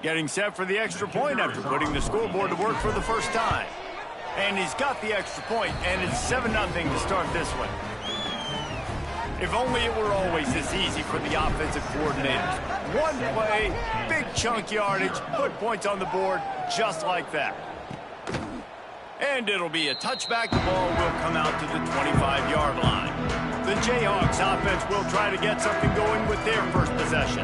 Getting set for the extra point after putting the scoreboard to work for the first time. And he's got the extra point, and it's 7-0 to start this one. If only it were always this easy for the offensive coordinators. One play, big chunk yardage, put points on the board just like that. And it'll be a touchback. The ball will come out to the 25-yard line. The Jayhawks offense will try to get something going with their first possession.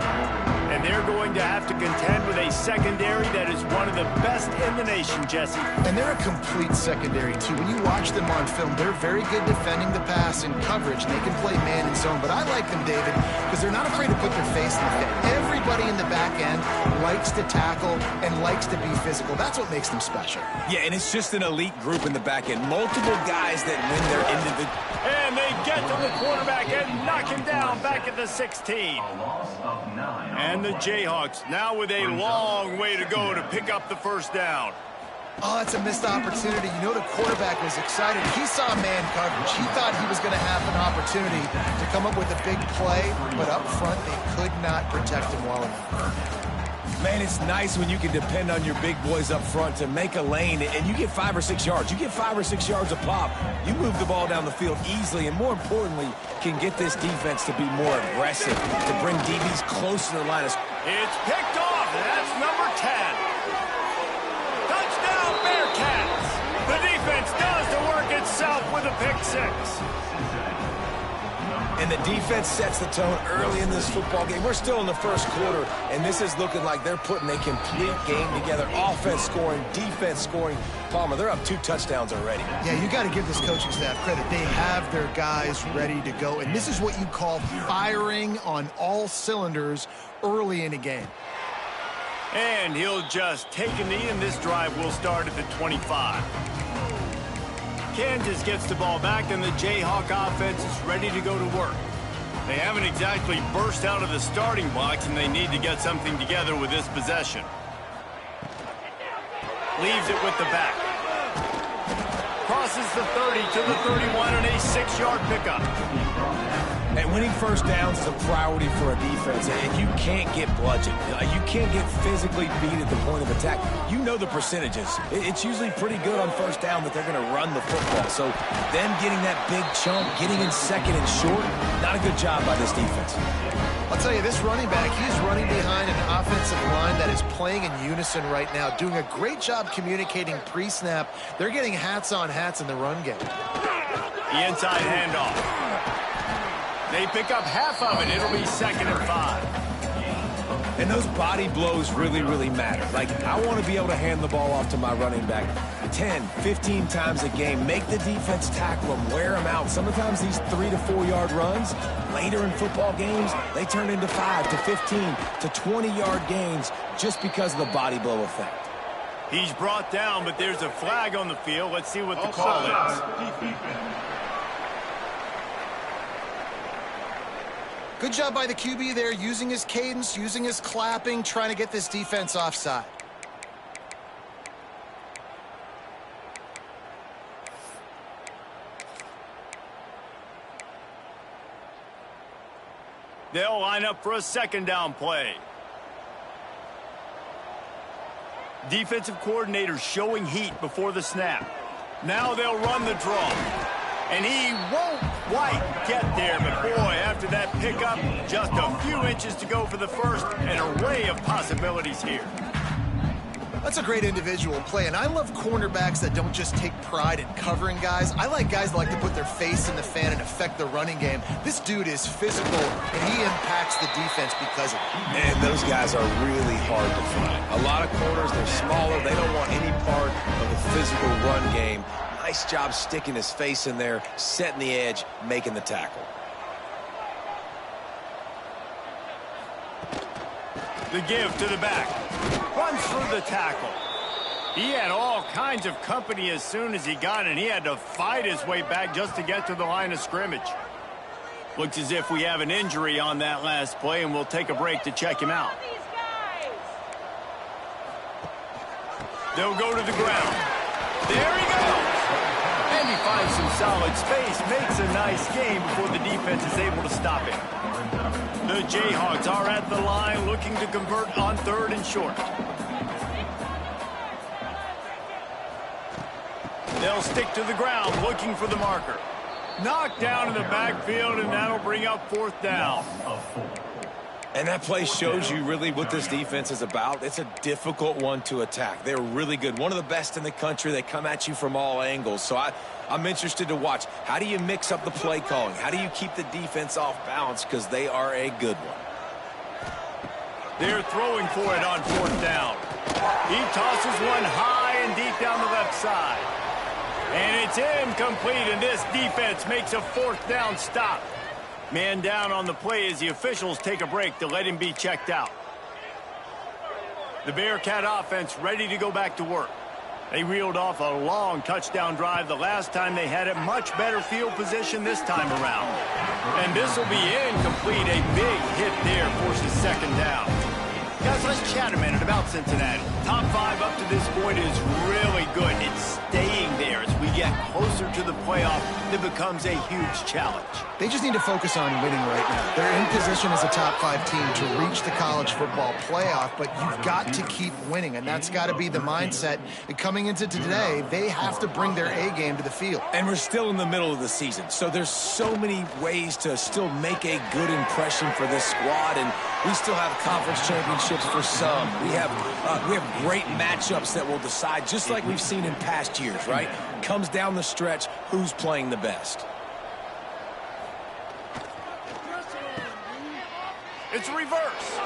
And they're going to have to contend with a secondary that is one of the best in the nation, Jesse. And they're a complete secondary, too. When you watch them on film, they're very good defending the pass and coverage. They can play man and zone. But I like them, David, because they're not afraid to put their face in the fit. Everybody in the back end likes to tackle and likes to be physical. That's what makes them special. Yeah, and it's just an elite group in the back end. Multiple guys that win their individual. And they get to the quarterback and knock him down back at the 16. And the Jayhawks now with a long way to go to pick up the first down. Oh, that's a missed opportunity. You know the quarterback was excited. He saw man coverage. He thought he was going to have an opportunity to come up with a big play, but up front they could not protect him well enough. Man, it's nice when you can depend on your big boys up front to make a lane, and you get 5 or 6 yards. You get 5 or 6 yards a pop. You move the ball down the field easily, and more importantly, can get this defense to be more aggressive, to bring DBs close to the line of... It's picked off, and that's number 10. Touchdown, Bearcats! The defense does the work itself with a pick 6. And the defense sets the tone early in this football game. We're still in the first quarter, and this is looking like they're putting a complete game together. Offense scoring, defense scoring. Palmer, they're up 2 touchdowns already. Yeah, you got to give this coaching staff credit. They have their guys ready to go, and this is what you call firing on all cylinders early in a game. And he'll just take a knee, and this drive will start at the 25. Kansas gets the ball back, and the Jayhawk offense is ready to go to work. They haven't exactly burst out of the starting blocks, and they need to get something together with this possession. Leaves it with the back. Crosses the 30 to the 31 and a 6-yard pickup. And winning first downs is a priority for a defense, and you can't get bludgeoned. You can't get physically beat at the point of attack. You know the percentages. It's usually pretty good on first down that they're going to run the football. So them getting that big chunk, getting in second and short, not a good job by this defense. I'll tell you, this running back, he's running behind an offensive line that is playing in unison right now, doing a great job communicating pre-snap. They're getting hats on hats in the run game. The inside handoff. They pick up half of it. It'll be 2nd and 5. And those body blows really, really matter. Like, I want to be able to hand the ball off to my running back 10, 15 times a game. Make the defense tackle them, wear them out. Sometimes these 3 to 4 yard runs, later in football games, they turn into 5 to 15 to 20-yard gains just because of the body blow effect. He's brought down, but there's a flag on the field. Let's see what the call is. Good job by the QB there, using his cadence, using his clapping, trying to get this defense offside. They'll line up for a 2nd down play. Defensive coordinator showing heat before the snap. Now they'll run the draw. And he won't quite get there, but boy, after that pickup, just a few inches to go for the first. An array of possibilities here. That's a great individual play, and I love cornerbacks that don't just take pride in covering guys. I like guys that like to put their face in the fan and affect the running game. This dude is physical, and he impacts the defense because of it. And those guys are really hard to find. A lot of corners, they're smaller. They don't want any part of the physical run game. Nice job sticking his face in there, setting the edge, making the tackle. The give to the back. Runs through the tackle. He had all kinds of company as soon as he got it. He had to fight his way back just to get to the line of scrimmage. Looks as if we have an injury on that last play, and we'll take a break to check him out. They'll go to the ground. There he goes. And he finds some solid space, makes a nice game before the defense is able to stop him. The Jayhawks are at the line looking to convert on 3rd and short. They'll stick to the ground looking for the marker. Knocked down in the backfield, and that'll bring up 4th down. And that play shows you really what this defense is about. It's a difficult one to attack. They're really good. One of the best in the country. They come at you from all angles. So I'm interested to watch. How do you mix up the play calling? How do you keep the defense off balance? Because they are a good one. They're throwing for it on 4th down. He tosses one high and deep down the left side. And it's incomplete, and this defense makes a 4th down stop. Man down on the play as the officials take a break to let him be checked out. The Bearcat offense ready to go back to work. They reeled off a long touchdown drive the last time they had a much better field position this time around. And this will be incomplete. A big hit there forces 2nd down. Guys, let's chat a minute about Cincinnati. Top 5 up to this point is really good. It's staying there as we get closer to the playoff. That becomes a huge challenge. They just need to focus on winning right now. They're in position as a top 5 team to reach the college football playoff, but you've got to keep winning, and that's got to be the mindset. And coming into today, they have to bring their A game to the field. And we're still in the middle of the season, so there's so many ways to still make a good impression for this squad, and we still have conference championships for some. We have great matchups that will decide, just like we've seen in past years, right? Comes down the stretch, who's playing the best. It's reverse.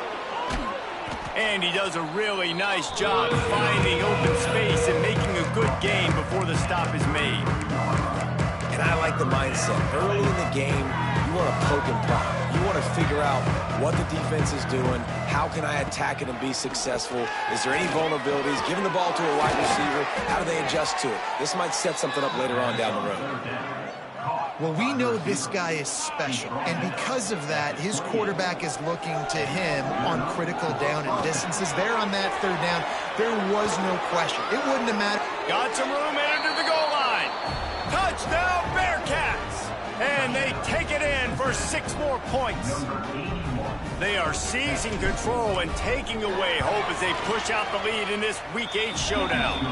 And he does a really nice job finding open space and making a good gain before the stop is made. And I like the mindset. Early in the game, you want to poke and prod. You want to figure out what the defense is doing. How can I attack it and be successful? Is there any vulnerabilities? Giving the ball to a wide receiver, how do they adjust to it? This might set something up later on down the road. Well, we know this guy is special, and because of that, his quarterback is looking to him on critical down and distances. There on that 3rd down, there was no question. It wouldn't have mattered. Got some room into the goal line. Touchdown, Bearcats! And they take it in for 6 more points. They are seizing control and taking away hope as they push out the lead in this Week 8 showdown.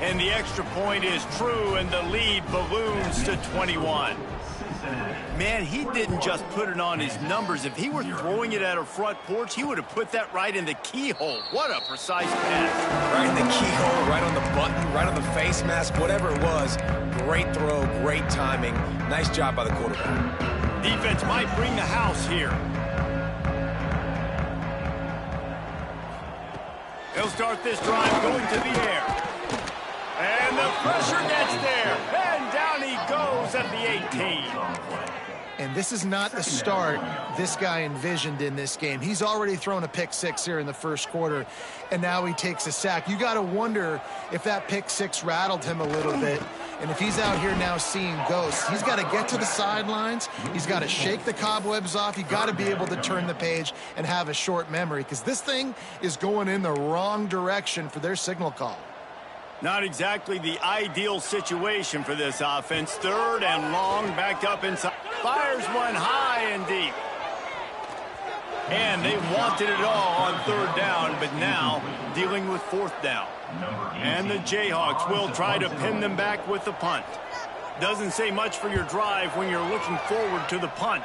And the extra point is true, and the lead balloons to 21. Man, he didn't just put it on his numbers. If he were throwing it at a front porch, he would have put that right in the keyhole. What a precise pass. Right in the keyhole, right on the button, right on the face mask, whatever it was. Great throw, great timing. Nice job by the quarterback. Defense might bring the house here. They'll start this drive going to the air. And the pressure gets there. And down he goes at the 18. And this is not the start this guy envisioned in this game. He's already thrown a pick 6 here in the 1st quarter, and now he takes a sack. You got to wonder if that pick 6 rattled him a little bit. And if he's out here now seeing ghosts, he's got to get to the sidelines. He's got to shake the cobwebs off. You got to be able to turn the page and have a short memory, because this thing is going in the wrong direction for their signal call. Not exactly the ideal situation for this offense. 3rd and long, backed up inside. Fires one high and deep. And they wanted it all on 3rd down, but now dealing with 4th down. And the Jayhawks will try to pin them back with the punt. Doesn't say much for your drive when you're looking forward to the punt.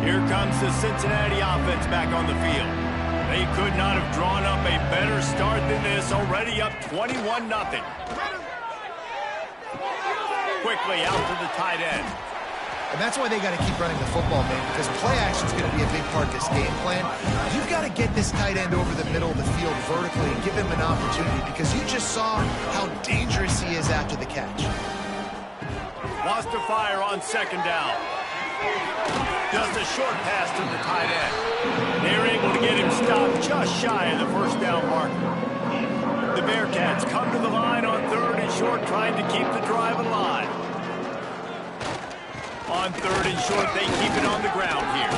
Here comes the Cincinnati offense back on the field. They could not have drawn up a better start than this, already up 21-0. Quickly out to the tight end. And that's why they got to keep running the football, man, because play action is going to be a big part of this game plan. You've got to get this tight end over the middle of the field vertically and give him an opportunity, because you just saw how dangerous he is after the catch. Wants to fire on 2nd down. Just a short pass to the tight end. They're able to get him stopped just shy of the 1st down marker. The Bearcats come to the line on 3rd and short, trying to keep the drive alive. On 3rd and short, they keep it on the ground here.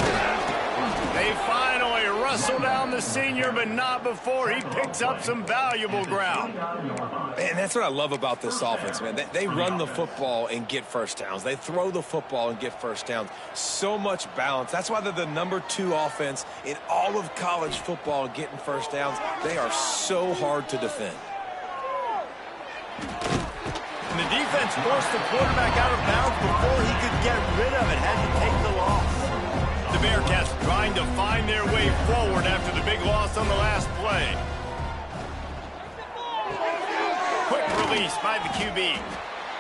They finally wrestle down the senior, but not before he picks up some valuable ground. And that's what I love about this offense, man. They run the football and get first downs. They throw the football and get first downs. So much balance. That's why they're the #2 offense in all of college football getting first downs. They are so hard to defend. And the defense forced the quarterback out of bounds before he could get rid of it. Had to take the loss. The Bearcats trying to find their way forward after the big loss on the last play. Quick release by the QB.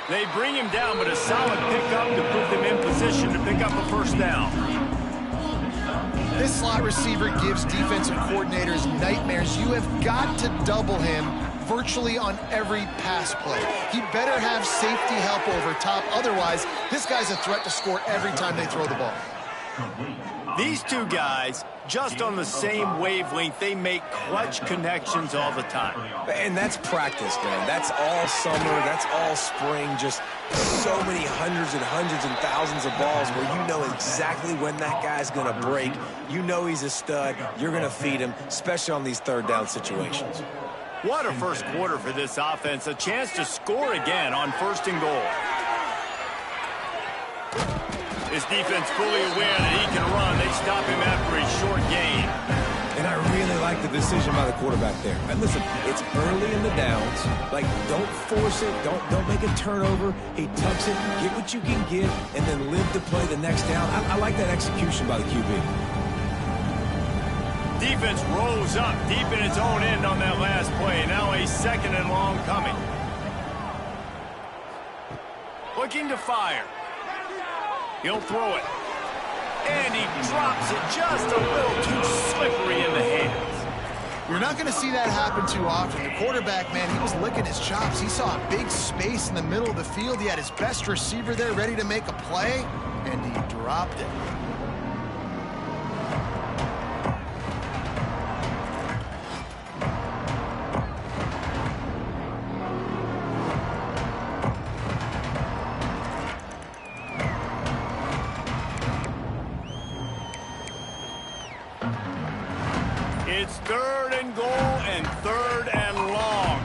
They bring him down, but a solid pickup to put them in position to pick up a first down. This slot receiver gives defensive coordinators nightmares. You have got to double him virtually on every pass play. He better have safety help over top. Otherwise, this guy's a threat to score every time they throw the ball. These two guys, just on the same wavelength, they make clutch connections all the time. And that's practice, man. That's all summer. That's all spring. Just so many hundreds and thousands of balls where you know exactly when that guy's going to break. You know he's a stud. You're going to feed him, especially on these third down situations. What a first quarter for this offense. A chance to score again on 1st and goal. This defense fully aware that he can run. They stop him after a short gain. And I really like the decision by the quarterback there. And listen, it's early in the downs. Like, don't force it. Don't make a turnover. He tucks it, get what you can get, and then live to play the next down. I like that execution by the QB. Defense rolls up deep in its own end on that last play. Now a 2nd and long coming. Looking to fire. He'll throw it. And he drops it just a little too slippery in the hands. You're not going to see that happen too often. The quarterback, man, he was licking his chops. He saw a big space in the middle of the field. He had his best receiver there ready to make a play, and he dropped it. It's 3rd and goal and 3rd and long.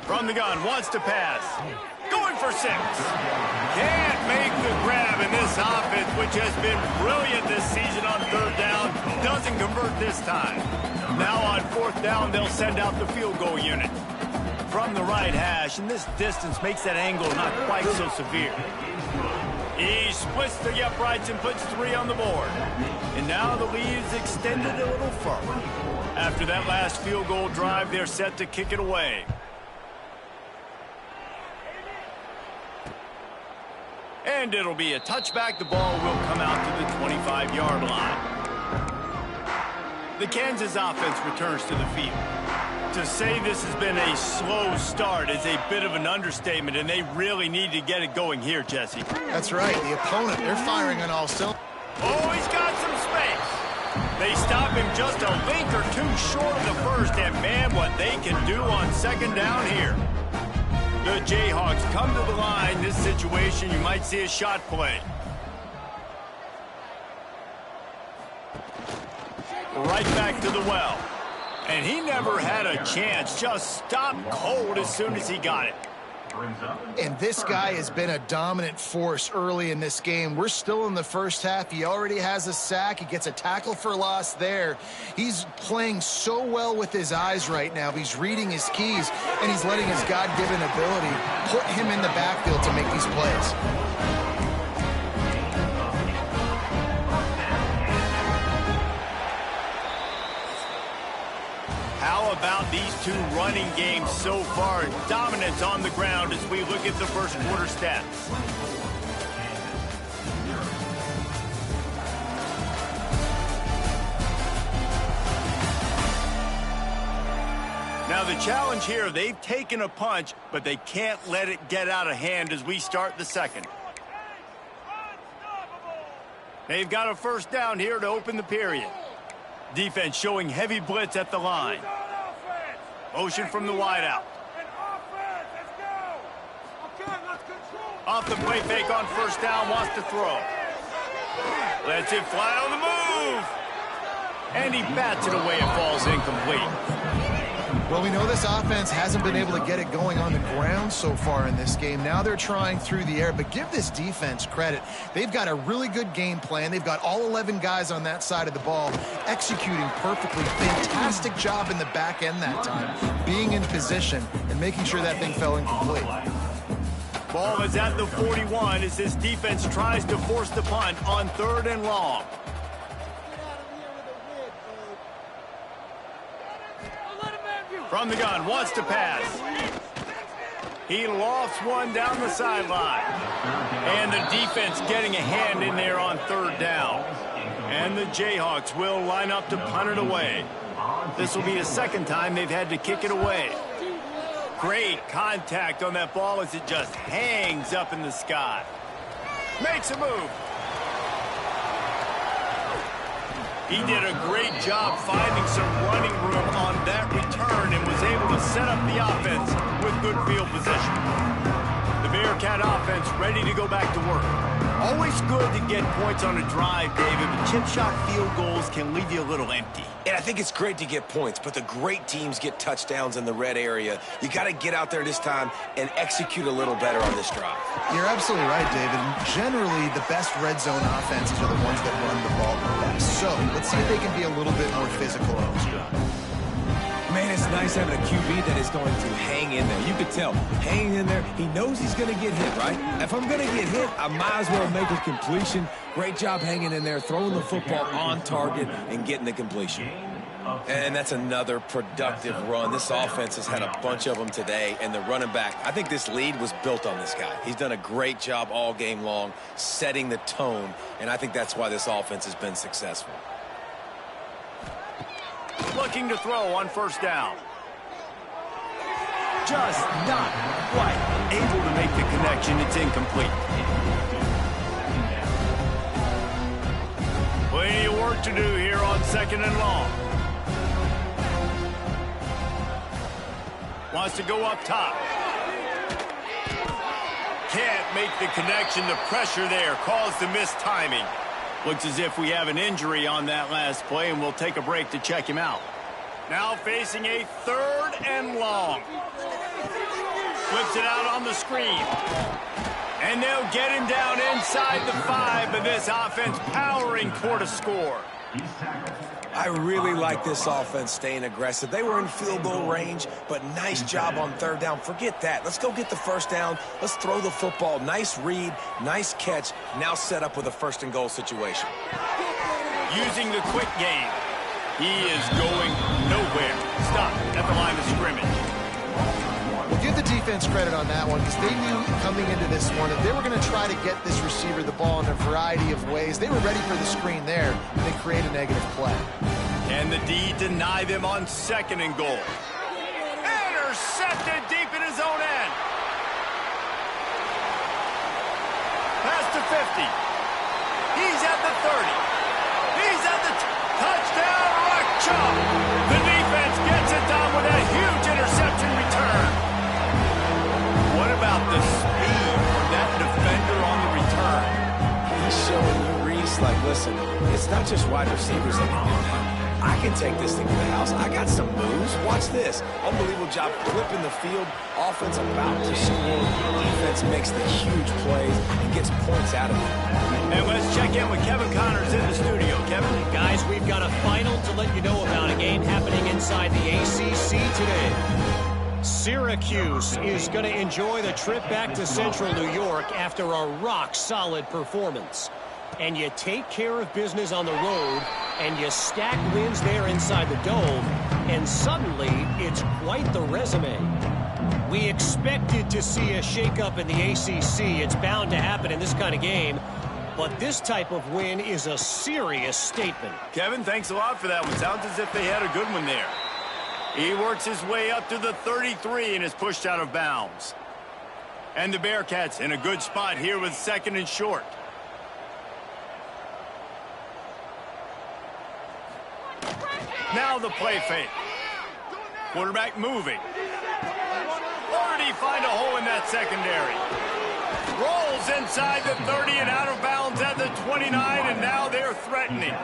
From the gun, wants to pass. Going for 6. Can't make the grab in this offense, which has been brilliant this season on 3rd down. Doesn't convert this time. Now on 4th down, they'll send out the field goal unit. From the right hash, and this distance makes that angle not quite so severe. He splits the uprights and puts 3 on the board. And now the lead is extended a little further. After that last field goal drive, they're set to kick it away. And it'll be a touchback. The ball will come out to the 25-yard line. The Kansas offense returns to the field. To say this has been a slow start is a bit of an understatement, and they really need to get it going here, Jesse. That's right. The opponent, they're firing on all cylinders. Oh, he's got some space. They stop him just a link or two short of the first, and man, what they can do on 2nd down here. The Jayhawks come to the line. This situation, you might see a shot play. Right back to the well. And he never had a chance. Just stopped cold as soon as he got it. And this guy has been a dominant force early in this game. We're still in the first half. He already has a sack. He gets a tackle for loss there. He's playing so well with his eyes right now. He's reading his keys, and he's letting his God-given ability put him in the backfield to make these plays. How about these two running games so far? Dominance on the ground as we look at the first quarter stats. Now the challenge here, they've taken a punch, but they can't let it get out of hand as we start the 2nd. They've got a 1st down here to open the period. Defense showing heavy blitz at the line. Motion from the wideout. Off the play fake on 1st down, wants to throw. Lets it fly on the move. move. And he bats it away. It falls incomplete. Well, we know this offense hasn't been able to get it going on the ground so far in this game. Now they're trying through the air, but give this defense credit. They've got a really good game plan. They've got all 11 guys on that side of the ball executing perfectly. Fantastic job in the back end that time, being in position and making sure that thing fell incomplete. Ball is at the 41 as this defense tries to force the punt on 3rd and long. From the gun, wants to pass. He lofts one down the sideline. And the defense getting a hand in there on 3rd down. And the Jayhawks will line up to punt it away. This will be the 2nd time they've had to kick it away. Great contact on that ball as it just hangs up in the sky. Makes a move. He did a great job finding some running room on that return and was able to set up the offense with good field position. The Bearcat offense ready to go back to work. Always good to get points on a drive, David, but chip shot field goals can leave you a little empty. And I think it's great to get points, but the great teams get touchdowns in the red area. You got to get out there this time and execute a little better on this drive. You're absolutely right, David. Generally, the best red zone offenses are the ones that run the ball the best. So let's see if they can be a little bit more physical on this drive. Man, it's nice having a QB that is going to hang in there. You could tell, hanging in there, he knows he's going to get hit, right? If I'm going to get hit, I might as well make a completion. Great job hanging in there, throwing the football on target and getting the completion. And that's another productive run. This offense has had a bunch of them today, and the running back, I think this lead was built on this guy. He's done a great job all game long, setting the tone, and I think that's why this offense has been successful. Looking to throw on 1st down. Just not quite able to make the connection. It's incomplete. Plenty of work to do here on 2nd and long. Wants to go up top. Can't make the connection. The pressure there caused the mistiming. Looks as if we have an injury on that last play, and we'll take a break to check him out. Now facing a 3rd and long. Flips it out on the screen. And they'll get him down inside the 5, but this offense powering toward a score. I really like this offense staying aggressive. They were in field goal range, but nice job on 3rd down. Forget that. Let's go get the 1st down. Let's throw the football. Nice read, nice catch. Now set up with a 1st and goal situation. Using the quick game. He is going nowhere. Stop at the line of scrimmage. Well, give the defense credit on that one because they knew coming into this one that they were going to try to get this receiver the ball in a variety of ways. They were ready for the screen there, and they create a negative play. And the D deny them on 2nd and goal. Intercepted deep in his own end. Pass to 50. He's at the 30. He's at the touchdown. Rock chop. The defense gets it done with a huge interception return. What about the speed from that defender on the return? He's showing you, Reese, like, listen, it's not just wide receivers that can do that. I can take this thing to the house. I got some moves. Watch this. Unbelievable job flipping the field. Offense about to score. Defense makes the huge plays and gets points out of it. And let's check in with Kevin Connors in the studio. Kevin? Guys, we've got a final to let you know about, a game happening inside the ACC today. Syracuse is going to enjoy the trip back to Central New York after a rock-solid performance. And you take care of business on the road, and you stack wins there inside the Dome, and suddenly it's quite the resume. We expected to see a shakeup in the ACC. It's bound to happen in this kind of game. But this type of win is a serious statement. Kevin, thanks a lot for that one. Sounds as if they had a good one there. He works his way up to the 33 and is pushed out of bounds. And the Bearcats in a good spot here with 2nd and short. Now the play fake. Quarterback moving. Or did he find a hole in that secondary? Rolls inside the 30 and out of bounds at the 29, and now they're threatening.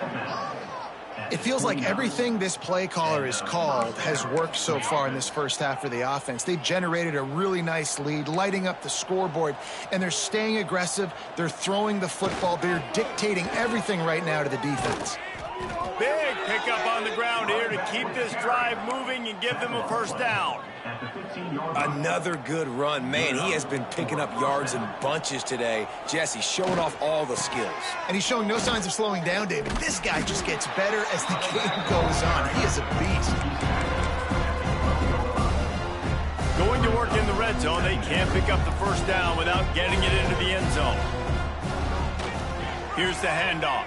It feels like everything this play caller has called has worked so far in this first half for the offense. They've generated a really nice lead, lighting up the scoreboard, and they're staying aggressive. They're throwing the football. They're dictating everything right now to the defense. Big pickup on the ground here to keep this drive moving and give them a first down. Another good run. Man, he has been picking up yards in bunches today. Jesse showing off all the skills. And he's showing no signs of slowing down, David. This guy just gets better as the game goes on. He is a beast. Going to work in the red zone, they can't pick up the first down without getting it into the end zone. Here's the handoff.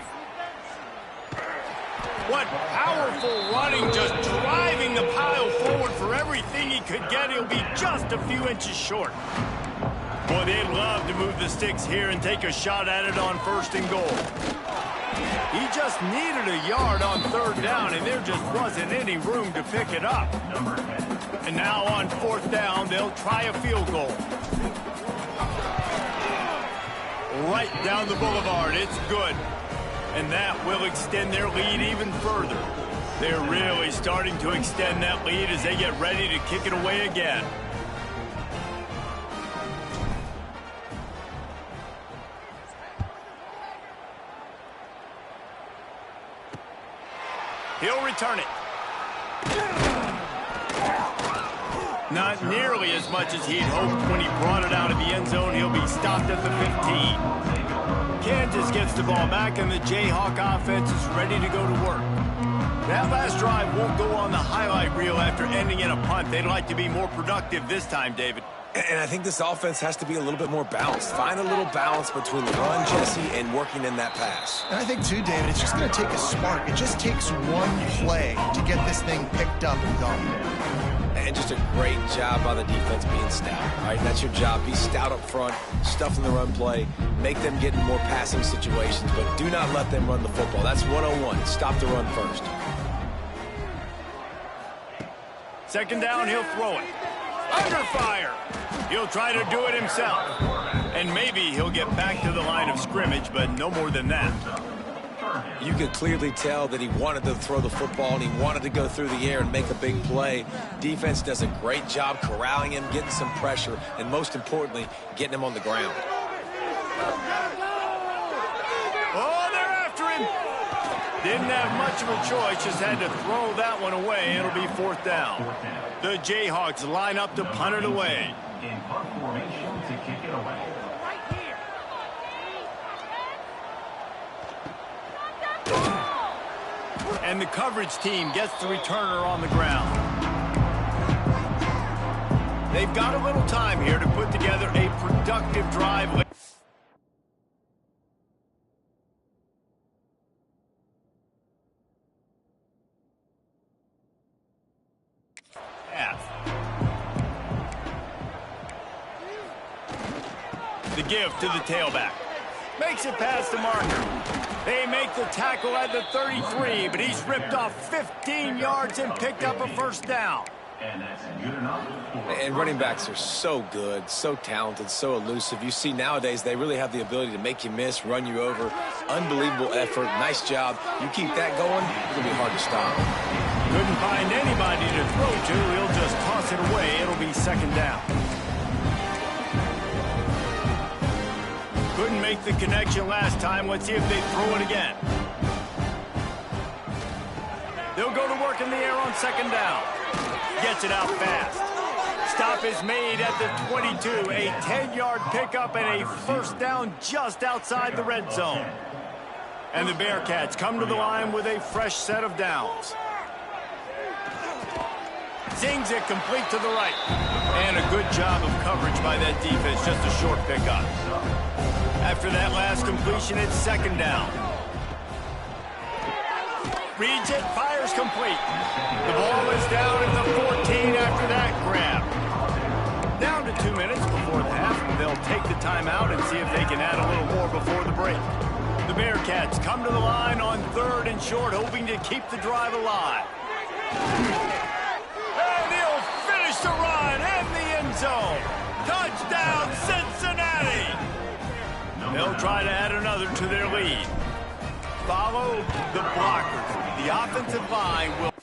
What powerful running, just driving the pile forward for everything he could get. He'll be just a few inches short. Boy, they'd love to move the sticks here and take a shot at it on 1st and goal. He just needed a yard on 3rd down, and there just wasn't any room to pick it up. And now on 4th down, they'll try a field goal. Right down the boulevard, it's good. And that will extend their lead even further. They're really starting to extend that lead as they get ready to kick it away again. He'll return it. Not nearly as much as he'd hoped when he brought it out of the end zone. He'll be stopped at the 15. Kansas gets the ball back, and the Jayhawk offense is ready to go to work. That last drive won't go on the highlight reel after ending in a punt. They'd like to be more productive this time, David. And I think this offense has to be a little bit more balanced. Find a little balance between the run, Jesse, and working in that pass. And I think, too, David, it's just going to take a spark. It just takes one play to get this thing picked up and going. And just a great job by the defense being stout. All right, that's your job. Be stout up front, stuff in the run play, make them get in more passing situations, but do not let them run the football. That's 101. Stop the run first. 2nd down, he'll throw it. Under fire. He'll try to do it himself. And maybe he'll get back to the line of scrimmage, but no more than that. You could clearly tell that he wanted to throw the football and he wanted to go through the air and make a big play. Defense does a great job corralling him, getting some pressure, and most importantly, getting him on the ground. Oh, they're after him. Didn't have much of a choice, just had to throw that one away. It'll be 4th down. The Jayhawks line up to punt it away. In punt formation to kick it away. And the coverage team gets the returner on the ground. They've got a little time here to put together a productive drive. The give to the tailback. Makes it past the marker. They make the tackle at the 33, but he's ripped off 15 yards and picked up a 1st down. And that's good enough. And running backs are so good, so talented, so elusive. You see nowadays they really have the ability to make you miss, run you over. Unbelievable effort. Nice job. You keep that going, it'll be hard to stop. Couldn't find anybody to throw to. He'll just toss it away. It'll be 2nd down. Couldn't make the connection last time. Let's see if they throw it again. They'll go to work in the air on 2nd down. Gets it out fast. Stop is made at the 22. A 10-yard pickup and a 1st down just outside the red zone. And the Bearcats come to the line with a fresh set of downs. Zings it complete to the right. And a good job of coverage by that defense. Just a short pickup. After that last completion, it's 2nd down. Reads it, fires complete. The ball is down at the 14 after that grab. Down to 2 minutes before the half. They'll take the timeout and see if they can add a little more before the break. The Bearcats come to the line on 3rd and short, hoping to keep the drive alive. And he'll finish the run in the end zone. Touchdown, Cincinnati! they'll try to add another to their lead. Follow the blockers. The offensive line will...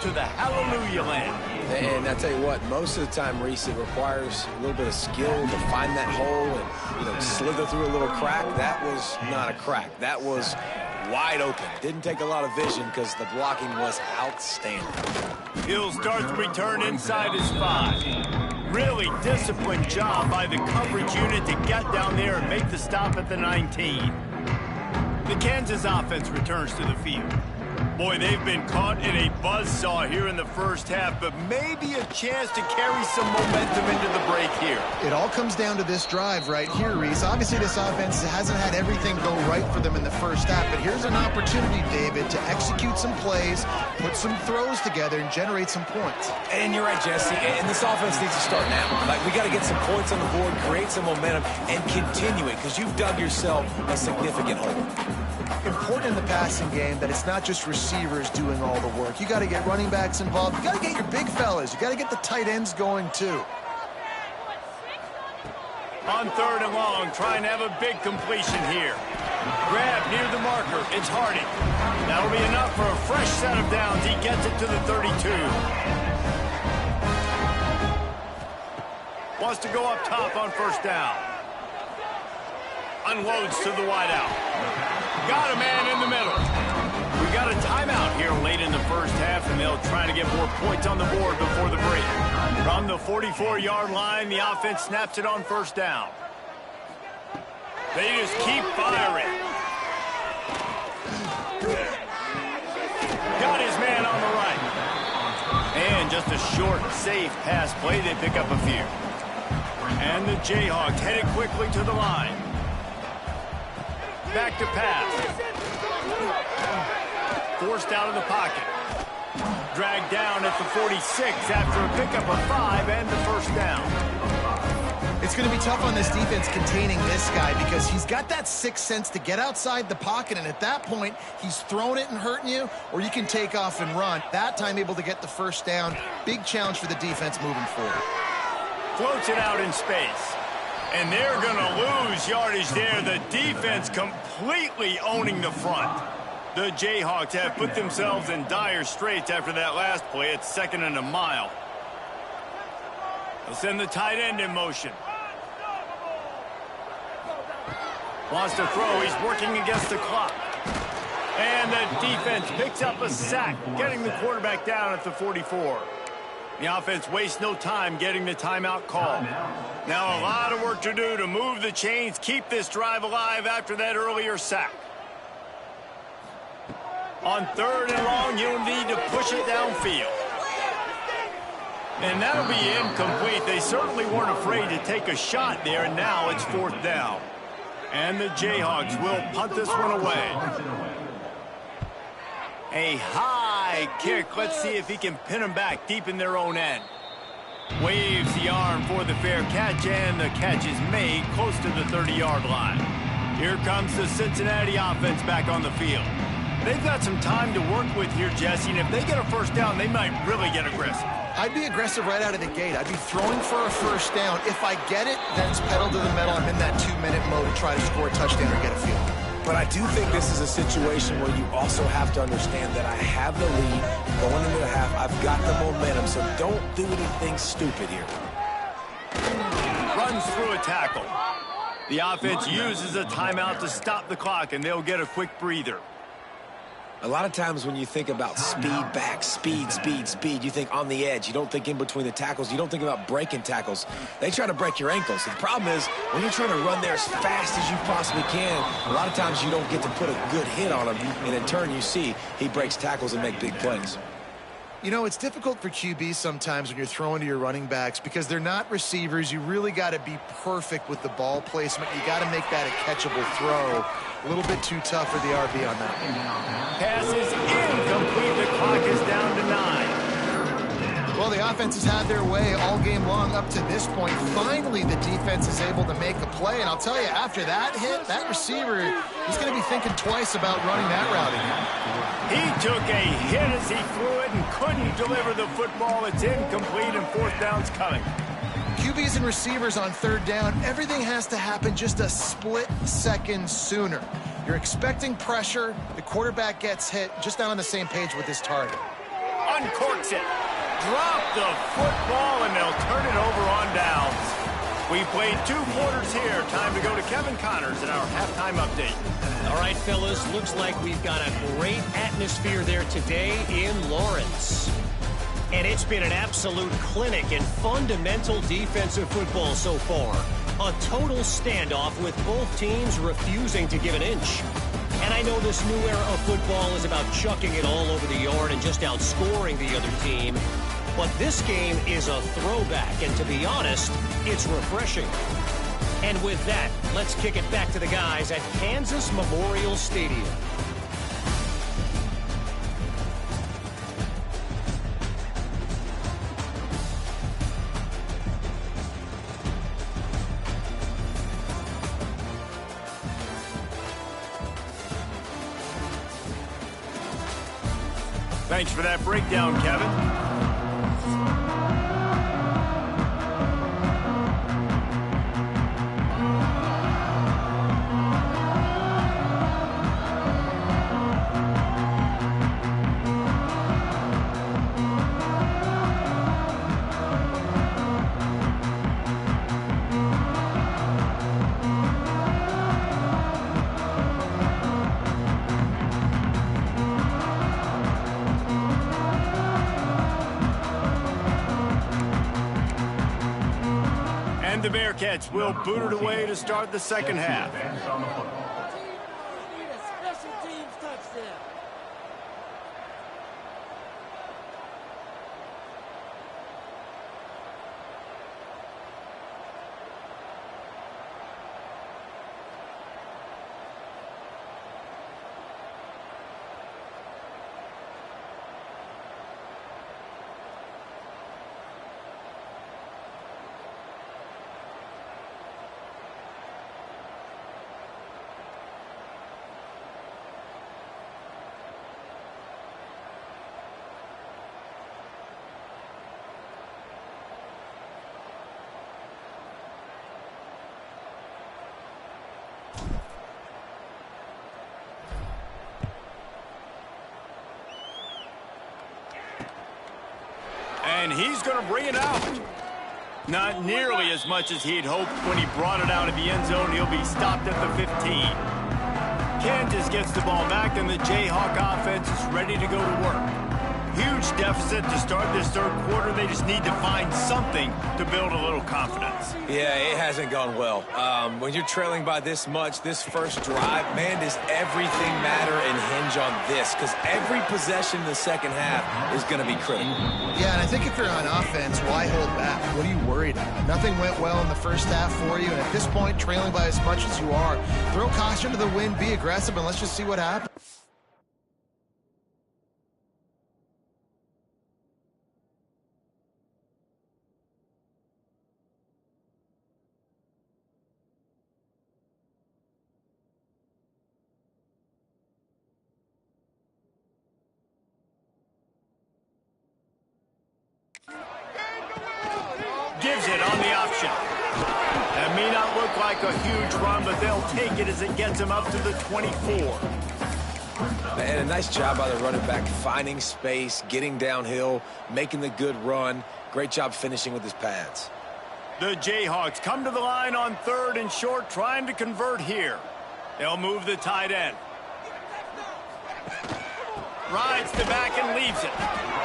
to the hallelujah land. And I tell you what, most of the time, Reese, it requires a little bit of skill to find that hole and, slither through a little crack. That was not a crack. That was wide open. Didn't take a lot of vision because the blocking was outstanding. He'll start the return inside his 5. Really disciplined job by the coverage unit to get down there and make the stop at the 19. The Kansas offense returns to the field. Boy, they've been caught in a buzzsaw here in the first half, but maybe a chance to carry some momentum into the break here. It all comes down to this drive right here, Reese. Obviously, this offense hasn't had everything go right for them in the first half, but here's an opportunity, David, to execute some plays, put some throws together, and generate some points. And you're right, Jesse, and this offense needs to start now. Like, we got to get some points on the board, create some momentum, and continue it, because you've dug yourself a significant hole. Important in the passing game that it's not just receivers doing all the work. You got to get running backs involved. You got to get your big fellas. You got to get the tight ends going too. On 3rd and long, trying to have a big completion here. Grab near the marker. It's Hardy. That'll be enough for a fresh set of downs. He gets it to the 32. Wants to go up top on 1st down. Unloads to the wideout. Got a man in the middle. We got a timeout here late in the first half, and they'll try to get more points on the board before the break. From the 44-yard line, the offense snaps it on 1st down. They just keep firing. Got his man on the right. And just a short, safe pass play. They pick up a few. And the Jayhawks headed quickly to the line. Back to pass. Forced out of the pocket. Dragged down at the 46 after a pickup of 5 and the 1st down. It's going to be tough on this defense containing this guy because he's got that sixth sense to get outside the pocket, and at that point, he's throwing it and hurting you, or you can take off and run. That time able to get the 1st down. Big challenge for the defense moving forward. Floats it out in space. And they're going to lose yardage there. The defense completely owning the front. The Jayhawks have put themselves in dire straits after that last play. It's 2nd and a mile. They'll send the tight end in motion. Wants to throw. He's working against the clock. And the defense picks up a sack, getting the quarterback down at the 44. The offense wastes no time getting the timeout call. Now a lot of work to do to move the chains, keep this drive alive after that earlier sack. On 3rd and long, you'll need to push it downfield. And that'll be incomplete. They certainly weren't afraid to take a shot there, and now it's 4th down. And the Jayhawks will punt this one away. A high kick. Let's see if he can pin them back deep in their own end. Waves the arm for the fair catch, and the catch is made close to the 30-yard line. Here comes the Cincinnati offense back on the field. They've got some time to work with here, Jesse, and if they get a first down, they might really get aggressive. I'd be aggressive right out of the gate. I'd be throwing for a first down. If I get it, then it's pedal to the metal. I'm in that 2-minute mode to try to score a touchdown or get a field goal. But I do think this is a situation where you also have to understand that I have the lead going into the half. I've got the momentum, so don't do anything stupid here. Runs through a tackle. The offense uses a timeout to stop the clock, and they'll get a quick breather. A lot of times when you think about speed back, speed, you think on the edge. You don't think in between the tackles. You don't think about breaking tackles. They try to break your ankles. The problem is when you're trying to run there as fast as you possibly can, a lot of times you don't get to put a good hit on him, and in turn you see he breaks tackles and make big plays. You know, it's difficult for QBs sometimes when you're throwing to your running backs because they're not receivers. You really got to be perfect with the ball placement. You got to make that a catchable throw. A little bit too tough for the RB on that one. Pass is incomplete. The clock is down to 9. Well, the offense has had their way all game long up to this point. Finally, the defense is able to make a play. And I'll tell you, after that hit, that receiver, he's going to be thinking twice about running that route again. He took a hit as he threw it and couldn't deliver the football. It's incomplete, and 4th down's coming. QBs and receivers on 3rd down, everything has to happen just a split second sooner. You're expecting pressure, the quarterback gets hit, just not on the same page with his target. Uncorks it, drop the football, and they'll turn it over on downs. We played 2 quarters here. Time to go to Kevin Connors in our halftime update. All right, fellas, looks like we've got a great atmosphere there today in Lawrence. And it's been an absolute clinic in fundamental defensive football so far. A total standoff with both teams refusing to give an inch. And I know this new era of football is about chucking it all over the yard and just outscoring the other team. But this game is a throwback, and to be honest, it's refreshing. And with that, let's kick it back to the guys at Kansas Memorial Stadium. Thanks for that breakdown, Kevin. The Bearcats will boot it away to start the second half. And he's going to bring it out. Not nearly as much as he'd hoped when he brought it out of the end zone. He'll be stopped at the 15. Kansas gets the ball back, and the Jayhawk offense is ready to go to work. Huge deficit to start this third quarter. They just need to find something to build a little confidence. Yeah, it hasn't gone well. When you're trailing by this much, this first drive, man, does everything matter and hinge on this? Because every possession in the second half is going to be critical. Yeah, and I think if you're on offense, why hold back? What are you worried about? Nothing went well in the first half for you, and at this point, trailing by as much as you are, throw caution to the wind, be aggressive, and let's just see what happens. Gives it on the option. That may not look like a huge run, but they'll take it as it gets them up to the 24. And a nice job by the running back, finding space, getting downhill, making the good run. Great job finishing with his pads. The Jayhawks come to the line on 3rd and short, trying to convert here. They'll move the tight end. Rides the back and leaves it.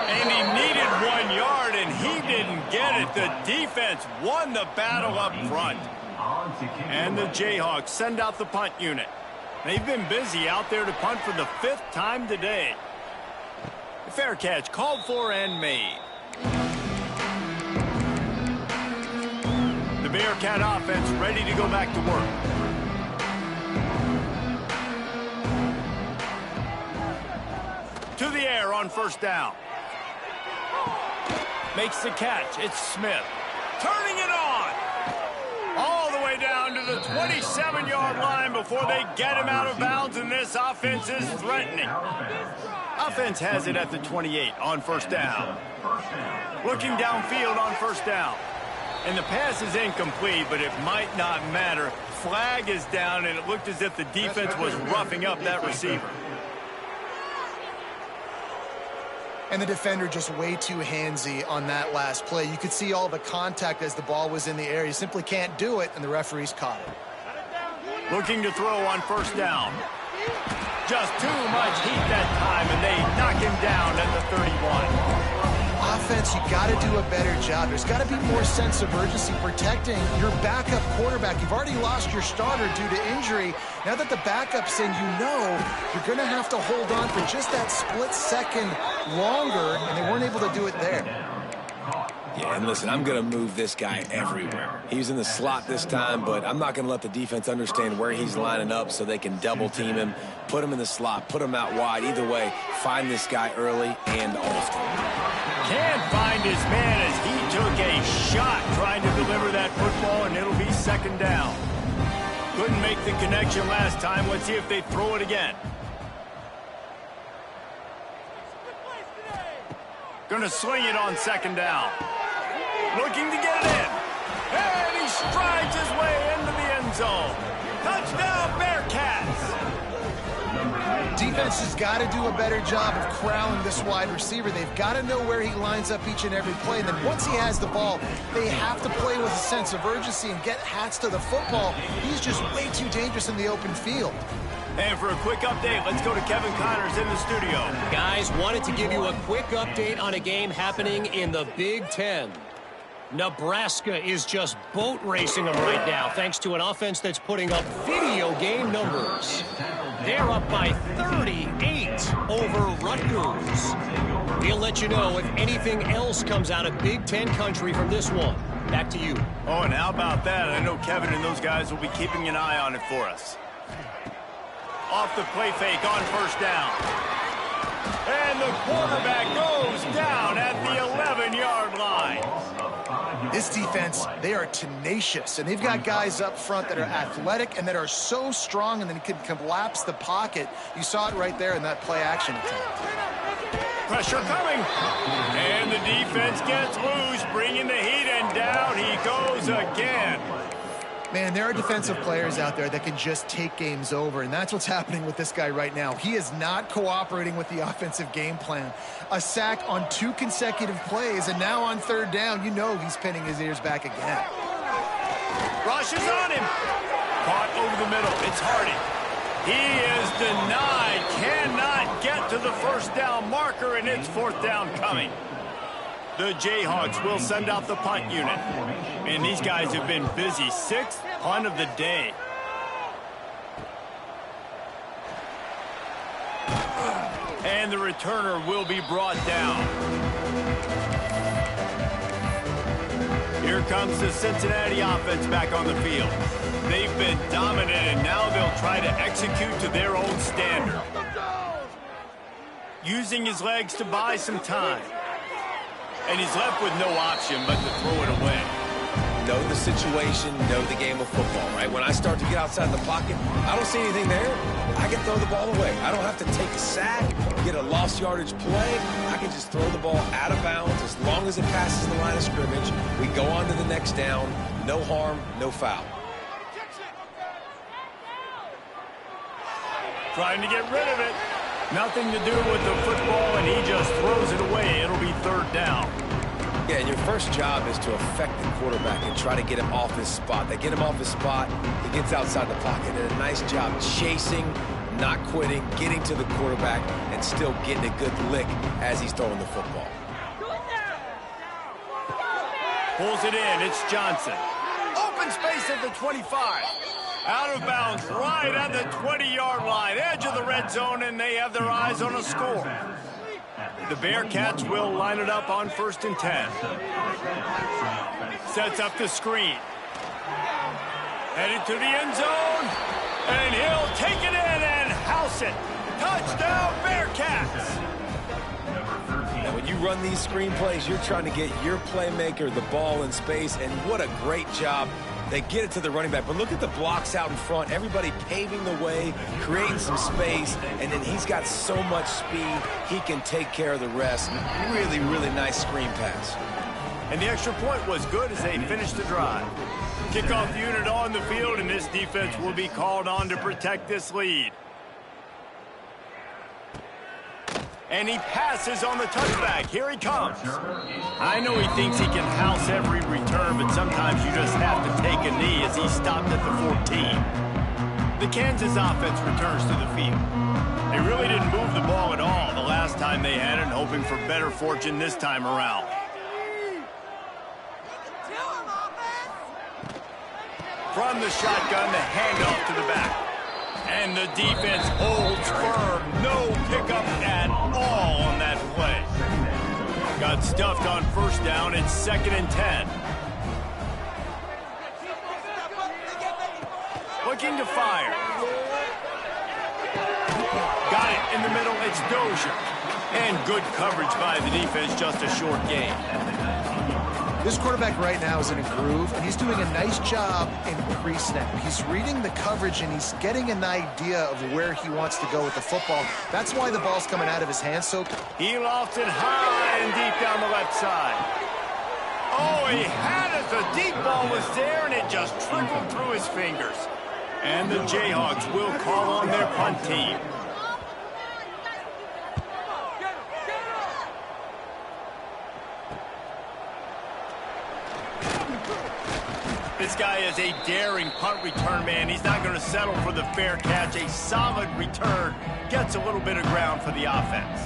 And he needed 1 yard, and he didn't get it. The defense won the battle up front. And the Jayhawks send out the punt unit. They've been busy out there to punt for the 5th time today. Fair catch called for and made. The Bearcat offense ready to go back to work. To the air on 1st down. Makes the catch. It's Smith. Turning it on. All the way down to the 27-yard line before they get him out of bounds, and this offense is threatening. Offense has it at the 28 on 1st down. Looking downfield on 1st down. And the pass is incomplete, but it might not matter. Flag is down, and it looked as if the defense was roughing up that receiver. And the defender just way too handsy on that last play. You could see all the contact as the ball was in the air. You simply can't do it, and the referees caught it. Looking to throw on 1st down. Just too much heat that time, and they knock him down at the 31. Offense, you got to do a better job. There's got to be more sense of urgency protecting your backup quarterback. You've already lost your starter due to injury. Now that the backup's in, you know you're going to have to hold on for just that split second longer, and they weren't able to do it there. Yeah, and listen, I'm going to move this guy everywhere. He's in the slot this time, but I'm not going to let the defense understand where he's lining up so they can double team him, put him in the slot, put him out wide. Either way, find this guy early and often. Can't find his man as he took a shot trying to deliver that football, and it'll be 2nd down. Couldn't make the connection last time. Let's see if they throw it again. Gonna sling it on 2nd down. Looking to get it in. And he strides his way into the end zone. Touchdown, Bearcats! Defense has got to do a better job of corralling this wide receiver. They've got to know where he lines up each and every play. And then once he has the ball, they have to play with a sense of urgency and get hats to the football. He's just way too dangerous in the open field. And for a quick update, let's go to Kevin Connors in the studio. Guys, wanted to give you a quick update on a game happening in the Big Ten. Nebraska is just boat racing them right now, thanks to an offense that's putting up video game numbers. They're up by 38 over Rutgers. We'll let you know if anything else comes out of Big Ten country from this one. Back to you. Oh, and how about that? I know Kevin and those guys will be keeping an eye on it for us. Off the play fake on 1st down. And the quarterback goes down at the 11-yard line. This defense, they are tenacious, and they've got guys up front that are athletic and that are so strong and then can collapse the pocket. You saw it right there in that play-action attempt. Pressure coming. And the defense gets loose, bringing the heat, and down he goes again. Man, there are defensive players out there that can just take games over, and that's what's happening with this guy right now. He is not cooperating with the offensive game plan. A sack on 2 consecutive plays, and now on 3rd down, you know he's pinning his ears back again. Rush is on him. Caught over the middle. It's Hardy. He is denied, cannot get to the first down marker, and it's fourth down coming. The Jayhawks will send out the punt unit. And these guys have been busy. Sixth punt of the day. And the returner will be brought down. Here comes the Cincinnati offense back on the field. They've been dominant, and now they'll try to execute to their own standard. Using his legs to buy some time. And he's left with no option but to throw it away. Know the situation, know the game of football, right? When I start to get outside the pocket, I don't see anything there. I can throw the ball away. I don't have to take a sack, get a lost yardage play. I can just throw the ball out of bounds as long as it passes the line of scrimmage. We go on to the next down. No harm, no foul. Trying to get rid of it. Nothing to do with the football, and he just throws it away. It'll be third down. Yeah, and your first job is to affect the quarterback and try to get him off his spot. They get him off his spot, he gets outside the pocket. And a nice job chasing, not quitting, getting to the quarterback, and still getting a good lick as he's throwing the football. Pulls it in. It's Johnson. Open space at the 25. Out of bounds, right at the 20-yard line. Edge of the red zone, and they have their eyes on a score. The Bearcats will line it up on 1st and 10. Sets up the screen. Headed to the end zone. And he'll take it in and house it. Touchdown, Bearcats. Now, when you run these screen plays, you're trying to get your playmaker the ball in space, and what a great job. They get it to the running back, but look at the blocks out in front. Everybody paving the way, creating some space, and then he's got so much speed, he can take care of the rest. Really, really nice screen pass. And the extra point was good as they finished the drive. Kickoff unit on the field, and this defense will be called on to protect this lead. And he passes on the touchback. Here he comes. I know he thinks he can house every return, but sometimes you just have to take a knee as he stopped at the 14. The Kansas offense returns to the field. They really didn't move the ball at all the last time they had it, hoping for better fortune this time around. From the shotgun, the handoff to the back. And the defense holds firm. No pickup at all on that play. Got stuffed on first down. It's 2nd and 10. Looking to fire. Got it in the middle. It's Dozier. And good coverage by the defense. Just a short gain. This quarterback right now is in a groove, and he's doing a nice job in pre-snap. He's reading the coverage, and he's getting an idea of where he wants to go with the football. That's why the ball's coming out of his hands. So he lofts it high and deep down the left side. Oh, he had it. The deep ball was there, and it just trickled through his fingers. And the Jayhawks will call on their punt team. This guy is a daring punt return man. He's not going to settle for the fair catch. A solid return gets a little bit of ground for the offense.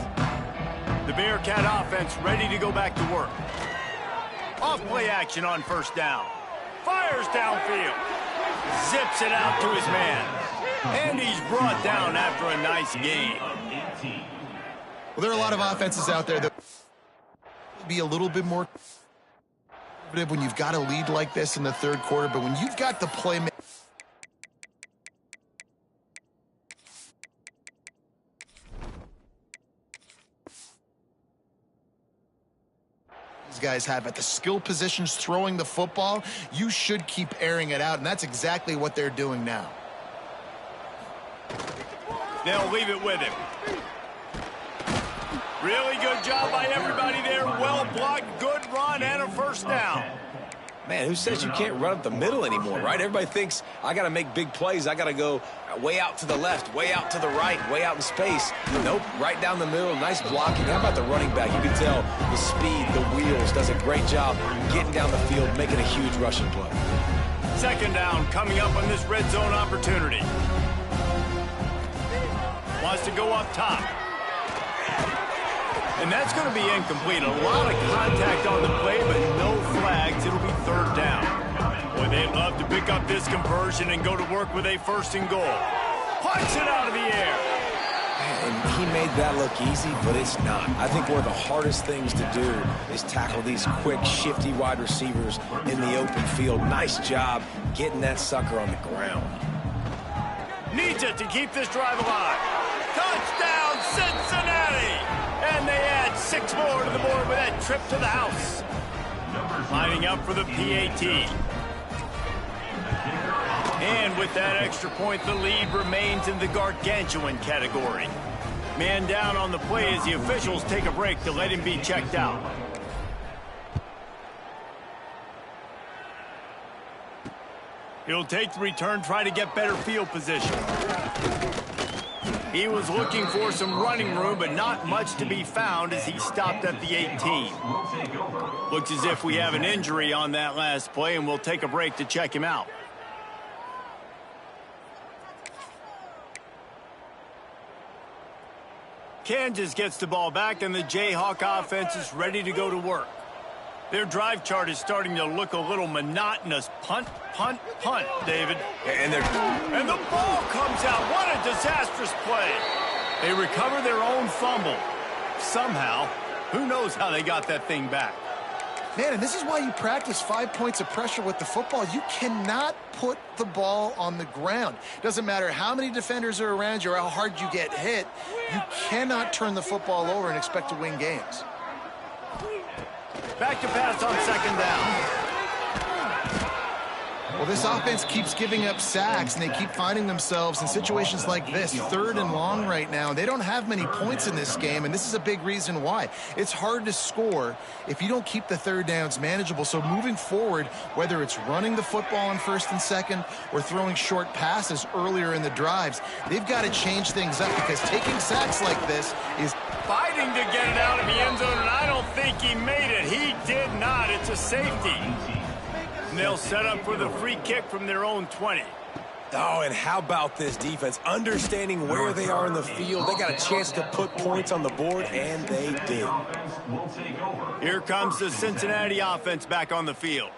The Bearcat offense ready to go back to work. Off play action on first down. Fires downfield. Zips it out to his man. And he's brought down after a nice gain. Well, there are a lot of offenses out there that be a little bit more when you've got a lead like this in the third quarter, but when you've got the playmaker, these guys have at the skill positions throwing the football, you should keep airing it out, and that's exactly what they're doing now. They'll leave it with him. Really good job by everybody there. Well blocked, good run, and a first down. Man, who says you can't run up the middle anymore, right? Everybody thinks I got to make big plays. I got to go way out to the left, way out to the right, way out in space. Nope, right down the middle, nice blocking. How about the running back? You can tell the speed, the wheels, does a great job getting down the field, making a huge rushing play. Second down coming up on this red zone opportunity. wants to go up top. And that's going to be incomplete. A lot of contact on the play, but no flags. It'll be third down. Boy, they'd love to pick up this conversion and go to work with a first and goal. Punch it out of the air. And he made that look easy, but it's not. I think one of the hardest things to do is tackle these quick, shifty wide receivers in the open field. Nice job getting that sucker on the ground. Needs it to keep this drive alive. Touchdown, Cincinnati! And they add 6 more to the board with that trip to the house. Lining up for the PAT. And with that extra point, the lead remains in the gargantuan category. Man down on the play as the officials take a break to let him be checked out. He'll take the return, try to get better field position. He was looking for some running room, but not much to be found as he stopped at the 18. Looks as if we have an injury on that last play, and we'll take a break to check him out. Kansas gets the ball back, and the Jayhawk offense is ready to go to work. Their drive chart is starting to look a little monotonous. Punt, punt, punt, David. And the ball comes out. What a disastrous play. They recover their own fumble. Somehow, who knows how they got that thing back. Man, and this is why you practice 5 points of pressure with the football. You cannot put the ball on the ground. Doesn't matter how many defenders are around you or how hard you get hit. You cannot turn the football over and expect to win games. Back to pass on second down. Well, this offense keeps giving up sacks, and they keep finding themselves in situations like this, 3rd and long right now. They don't have many points in this game, and this is a big reason why. It's hard to score if you don't keep the third downs manageable. So moving forward, whether it's running the football on 1st and 2nd or throwing short passes earlier in the drives, they've got to change things up because taking sacks like this is fighting to get it out of the end zone, and I don't think he made it. He did not. It's a safety. And they'll set up for the free kick from their own 20. Oh, and how about this defense? Understanding where they are in the field. They got a chance to put points on the board, and they did. Here comes the Cincinnati offense back on the field.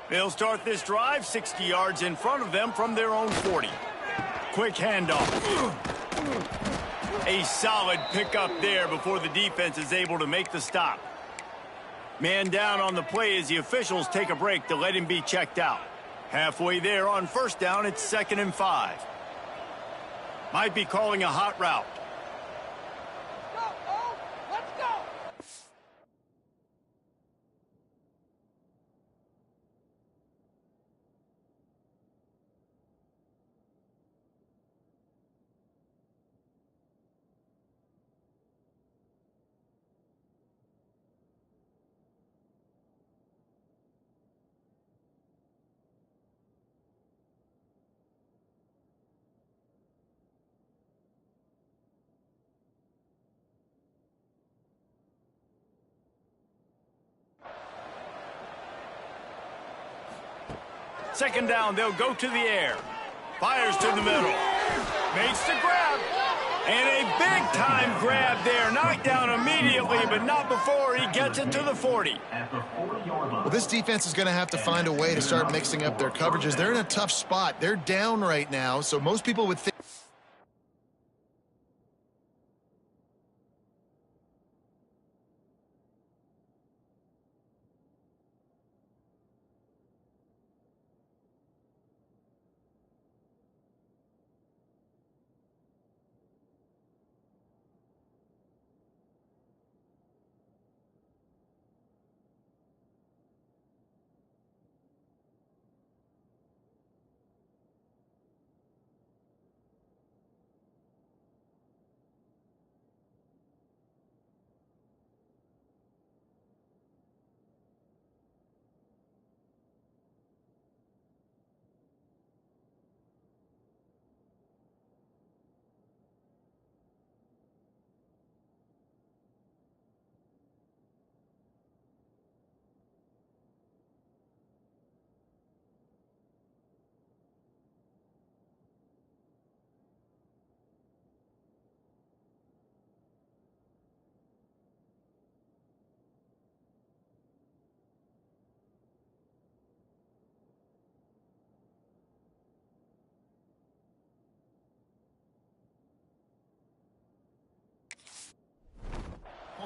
They'll start this drive 60 yards in front of them from their own 40. Quick handoff. A solid pickup there before the defense is able to make the stop. Man down on the play as the officials take a break to let him be checked out. Halfway there on first down, it's 2nd and 5. Might be calling a hot route. Let's go! Second down, they'll go to the air. Fires to the middle. Makes the grab. And a big-time grab there. Knocked down immediately, but not before he gets it to the 40. Well, this defense is going to have to find a way to start mixing up their coverages. They're in a tough spot. They're down right now, so most people would think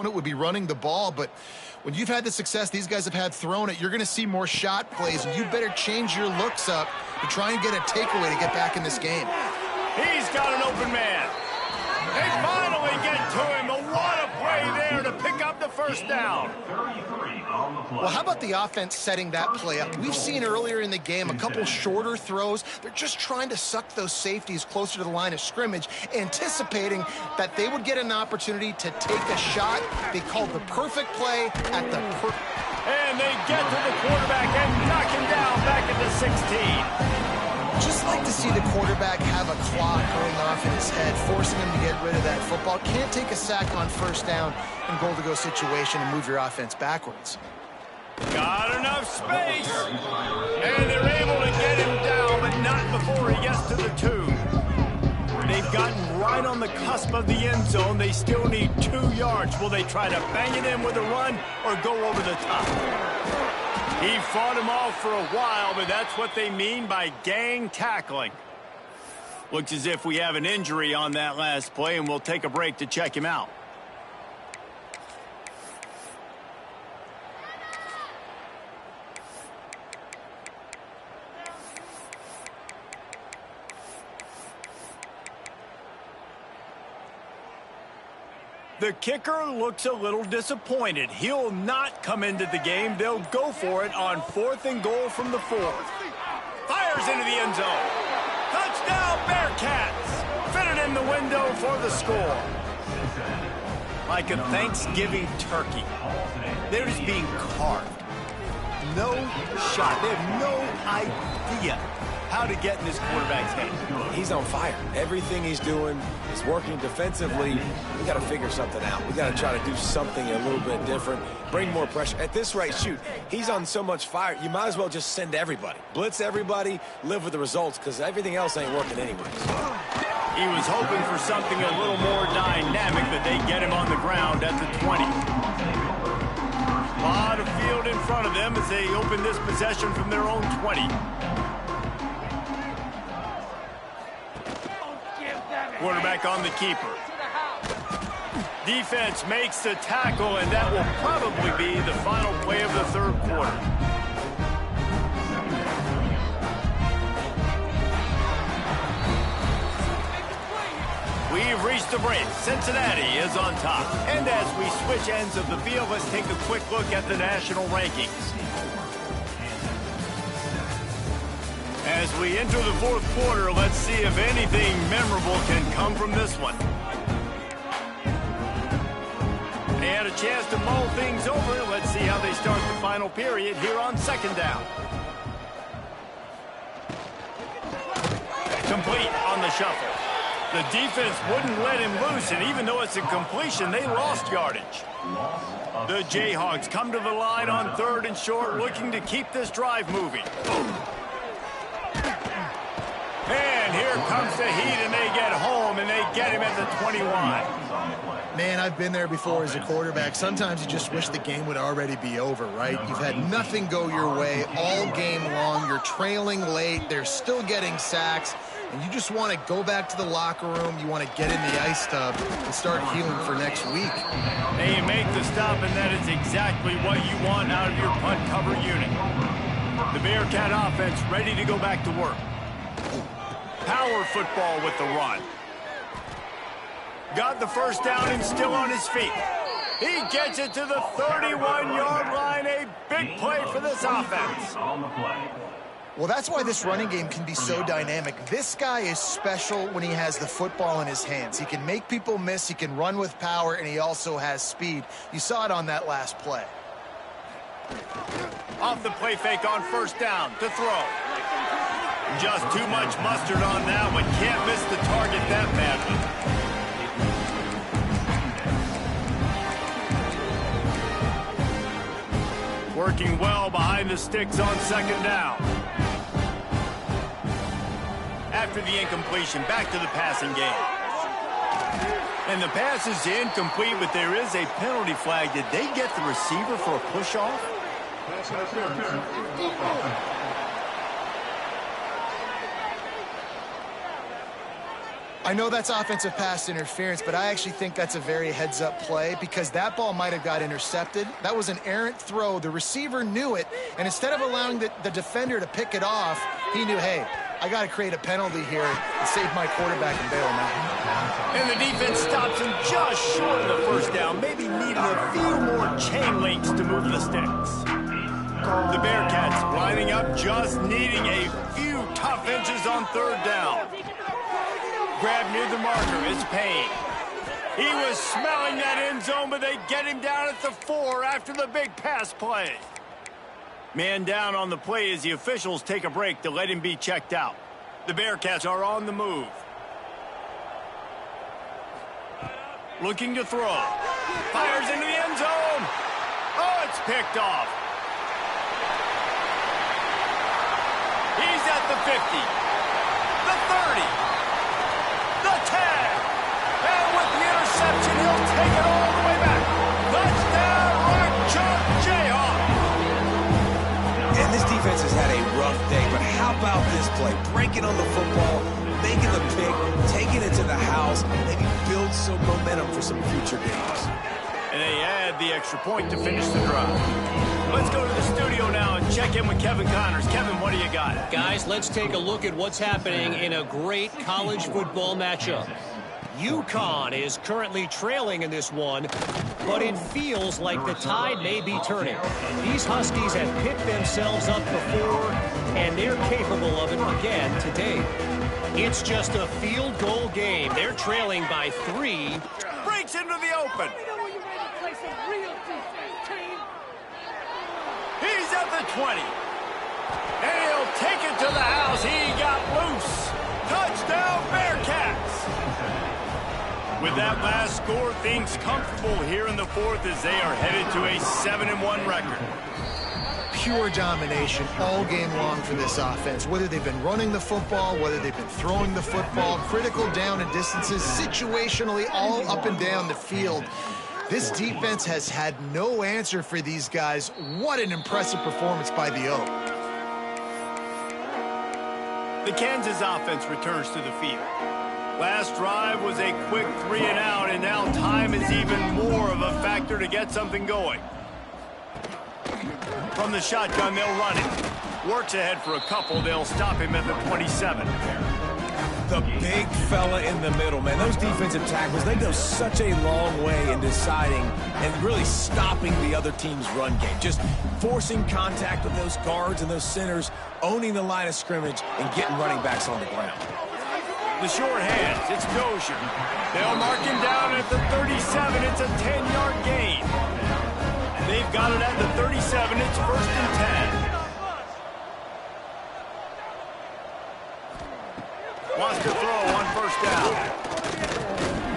It would be running the ball, but when you've had the success these guys have had throwing it, you're going to see more shot plays, and you better change your looks up to try and get a takeaway to get back in this game. He's got an open man. They finally get to him. What a play there to pick up the first down. 33 on the play. Well, how about the offense setting that play up? We've seen earlier in the game a couple shorter throws. They're just trying to suck those safeties closer to the line of scrimmage, anticipating that they would get an opportunity to take a shot. They called the perfect play at the And they get to the quarterback and knock him down back at the 16. Just like to see the quarterback have a clock going off in his head, forcing him to get rid of that football. Can't take a sack on first down in goal-to-go situation and move your offense backwards. Got enough space. And they're able to get him down, but not before he gets to the 2. They've gotten right on the cusp of the end zone. They still need 2 yards. Will they try to bang it in with a run or go over the top? He fought him off for a while, but that's what they mean by gang tackling. Looks as if we have an injury on that last play, and we'll take a break to check him out. The kicker looks a little disappointed. He'll not come into the game. They'll go for it on 4th and goal from the 4. Fires into the end zone. Touchdown, Bearcats. Fitted in the window for the score. Like a Thanksgiving turkey. They're just being carved. No shot. They have no idea how to get in this quarterback's head. He's on fire. Everything he's doing is working defensively. We got to figure something out. We got to try to do something a little bit different. Bring more pressure. At this rate, shoot, he's on so much fire, you might as well just send everybody. Blitz everybody, live with the results, because everything else ain't working anyways. He was hoping for something a little more dynamic, but they get him on the ground at the 20. A lot of field in front of them as they open this possession from their own 20. Quarterback on the keeper. Defense makes the tackle, and that will probably be the final play of the 3rd quarter. We've reached the break. Cincinnati is on top. And as we switch ends of the field, let's take a quick look at the national rankings. As we enter the 4th quarter, let's see if anything memorable can come from this one. They had a chance to mull things over. Let's see how they start the final period here on 2nd down. Complete on the shuffle. The defense wouldn't let him loose, and even though it's a completion, they lost yardage. The Jayhawks come to the line on 3rd and short, looking to keep this drive moving. And here comes the heat, and they get home, and they get him at the 21. Man, I've been there before as a quarterback. Sometimes you just wish the game would already be over, right? You've had nothing go your way all game long. You're trailing late. They're still getting sacks. And you just want to go back to the locker room. You want to get in the ice tub and start healing for next week. They make the stop, and that is exactly what you want out of your punt cover unit. The Bearcat offense ready to go back to work. Power football with the run. Got the first down and still on his feet. He gets it to the 31-yard line. A big play for this offense. Well, that's why this running game can be so dynamic. This guy is special when he has the football in his hands. He can make people miss, he can run with power, and he also has speed. You saw it on that last play. Off the play fake on first down to throw. Just too much mustard on that one. Can't miss the target that badly. Working well behind the sticks on 2nd down. After the incompletion, back to the passing game. And the pass is incomplete, but there is a penalty flag. Did they get the receiver for a push-off? I know that's offensive pass interference, but I actually think that's a very heads-up play because that ball might have got intercepted. That was an errant throw. The receiver knew it, and instead of allowing the defender to pick it off, he knew, hey, I got to create a penalty here and save my quarterback and bail him out. And the defense stops him just short of the first down, maybe needing a few more chain links to move the sticks. The Bearcats lining up, just needing a few tough inches on third down. Grab near the marker, it's Payne. He was smelling that end zone, but they get him down at the 4 after the big pass play. Man down on the play as the officials take a break to let him be checked out. The Bearcats are on the move. Looking to throw. Fires into the end zone. Oh, it's picked off. He's at the 50. The 30. The 10. And with the interception, he'll take it all the way back. Touchdown, Rock Chalk Jayhawk. And this defense has had a rough day, but how about this play? Breaking on the football, making the pick, taking it to the house, maybe build some momentum for some future games. And they add the extra point to finish the drive. Let's go to the studio now and check in with Kevin Connors. Kevin, what do you got? Guys, let's take a look at what's happening in a great college football matchup. UConn is currently trailing in this one, but it feels like the tide may be turning. These Huskies have picked themselves up before, and they're capable of it again today. It's just a field goal game. They're trailing by 3. Breaks into the open. He's at the 20. And he'll take it to the house. He got loose. Touchdown, Bearcats. With that last score, things comfortable here in the 4th as they are headed to a 7-1 record. Pure domination all game long for this offense. Whether they've been running the football, whether they've been throwing the football, critical down and distances, situationally all up and down the field. This defense has had no answer for these guys. What an impressive performance by the Oak. The Kansas offense returns to the field. Last drive was a quick 3-and-out, and now time is even more of a factor to get something going. From the shotgun, they'll run it. Works ahead for a couple. They'll stop him at the 27. The big fella in the middle, man. Those defensive tackles, they go such a long way in deciding and really stopping the other team's run game. Just forcing contact with those guards and those centers, owning the line of scrimmage, and getting running backs on the ground. The short hands, it's Dozier. They'll mark him down at the 37. It's a 10-yard gain. They've got it at the 37. It's 1st and 10. Wants to throw on 1st down.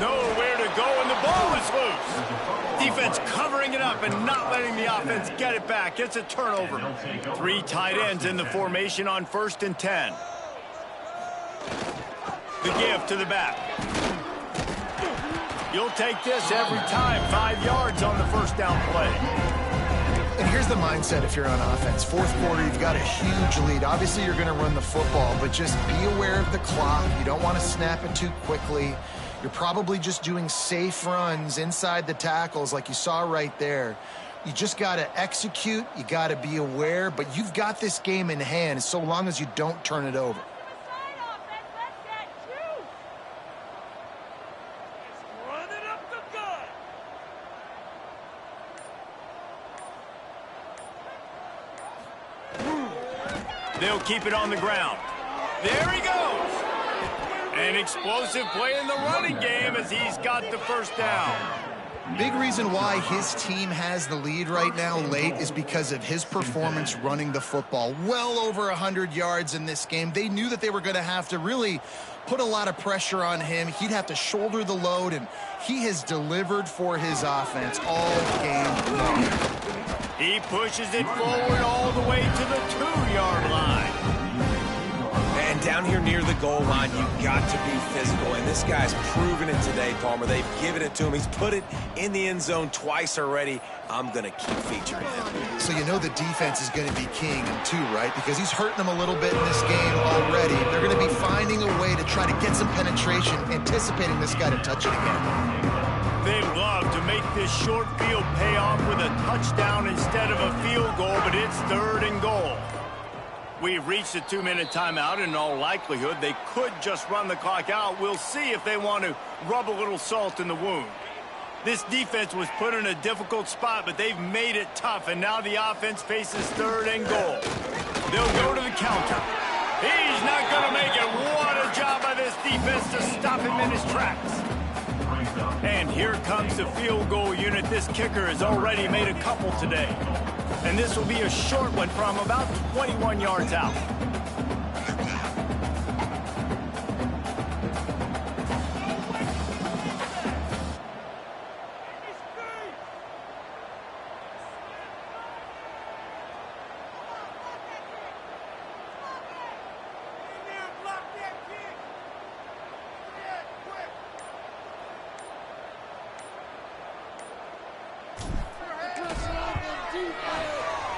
Nowhere to go, and the ball is loose. Defense covering it up and not letting the offense get it back. It's a turnover. 3 tight ends in the formation on 1st and 10. The give to the back. You'll take this every time. 5 yards on the 1st down play. And here's the mindset if you're on offense. 4th quarter, you've got a huge lead. Obviously, you're going to run the football, but just be aware of the clock. You don't want to snap it too quickly. You're probably just doing safe runs inside the tackles like you saw right there. You just got to execute. You got to be aware, but you've got this game in hand so long as you don't turn it over. They'll keep it on the ground. There he goes. An explosive play in the running game as he's got the 1st down. Big reason why his team has the lead right now late is because of his performance running the football. Well over 100 yards in this game. They knew that they were going to have to really put a lot of pressure on him. He'd have to shoulder the load, and he has delivered for his offense all game long. He pushes it forward all the way to the 2-yard line. And down here near the goal line, you've got to be physical, and this guy's proven it today, Palmer. They've given it to him. He's put it in the end zone twice already. I'm going to keep featuring him. So you know the defense is going to be keying him too, right? Because he's hurting them a little bit in this game already. They're going to be finding a way to try to get some penetration, anticipating this guy to touch it again. They love to make this short field pay off with a touchdown instead of a field goal, but it's 3rd and goal. We've reached a 2-minute timeout, and in all likelihood, they could just run the clock out. We'll see if they want to rub a little salt in the wound. This defense was put in a difficult spot, but they've made it tough, and now the offense faces 3rd and goal. They'll go to the counter. He's not going to make it. What a job by this defense to stop him in his tracks. And here comes the field goal unit. This kicker has already made a couple today. And this will be a short one from about 21 yards out.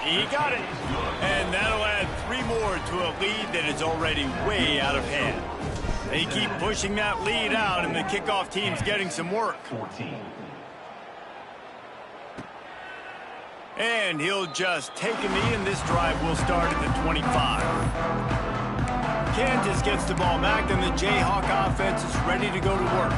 He got it. And that'll add 3 more to a lead that is already way out of hand. They keep pushing that lead out, and the kickoff team's getting some work. 14. And he'll just take a knee, and this drive will start at the 25. Kansas gets the ball back, and the Jayhawk offense is ready to go to work.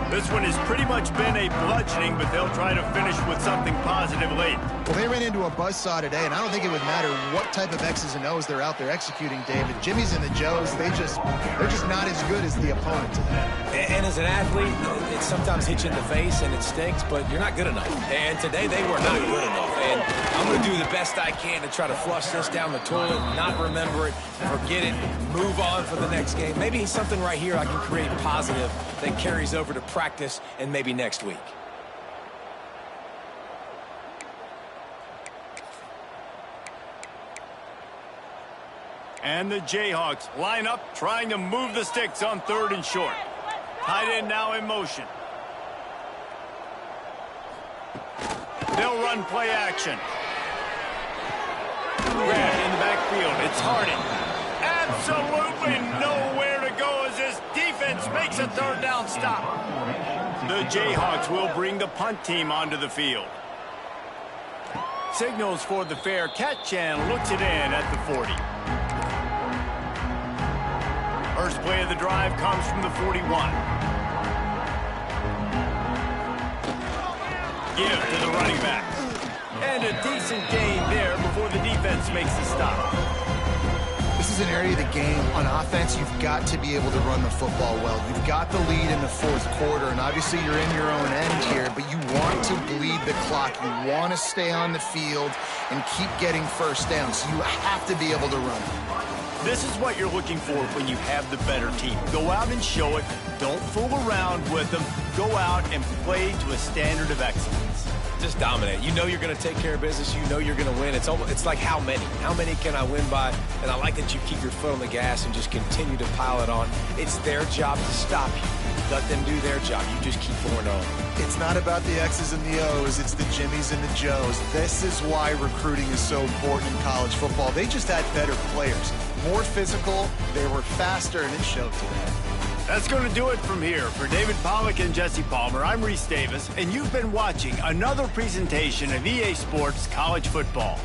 This one has pretty much been a bludgeoning, but they'll try to finish with something positive late. Well, they ran into a buzzsaw today, and I don't think it would matter what type of X's and O's they're out there executing, David. Jimmy's and the Joes, they're just not as good as the opponent today. And as an athlete, it sometimes hits you in the face and it stinks, but you're not good enough. And today they were not good enough. And I'm going to do the best I can to try to flush this down the toilet, not remember it, forget it, move on for the next game. Maybe something right here I can create positive that carries over to practice and maybe next week. And the Jayhawks line up, trying to move the sticks on 3rd and short. Tight end now in motion. They'll run play action. Grab in the backfield. It's Harding. Absolutely nowhere to go as this defense makes a 3rd down stop. The Jayhawks will bring the punt team onto the field. Signals for the fair catch and looks it in at the 40. First play of the drive comes from the 41. Give to the running back. And a decent gain there before the defense makes the stop. This is an area of the game on offense you've got to be able to run the football well. You've got the lead in the 4th quarter, and obviously you're in your own end here, but you want to bleed the clock. You want to stay on the field and keep getting first downs. So you have to be able to run. This is what you're looking for when you have the better team. Go out and show it. Don't fool around with them. Go out and play to a standard of excellence. Just dominate. You know you're going to take care of business. You know you're going to win. It's like how many? How many can I win by? And I like that you keep your foot on the gas and just continue to pile it on. It's their job to stop you. Let them do their job. You just keep going on. It's not about the X's and the O's. It's the Jimmys and the Joes. This is why recruiting is so important in college football. They just had better players. More physical. They were faster, and it showed today. That's going to do it from here. For David Pollack and Jesse Palmer, I'm Reese Davis, and you've been watching another presentation of EA Sports College Football.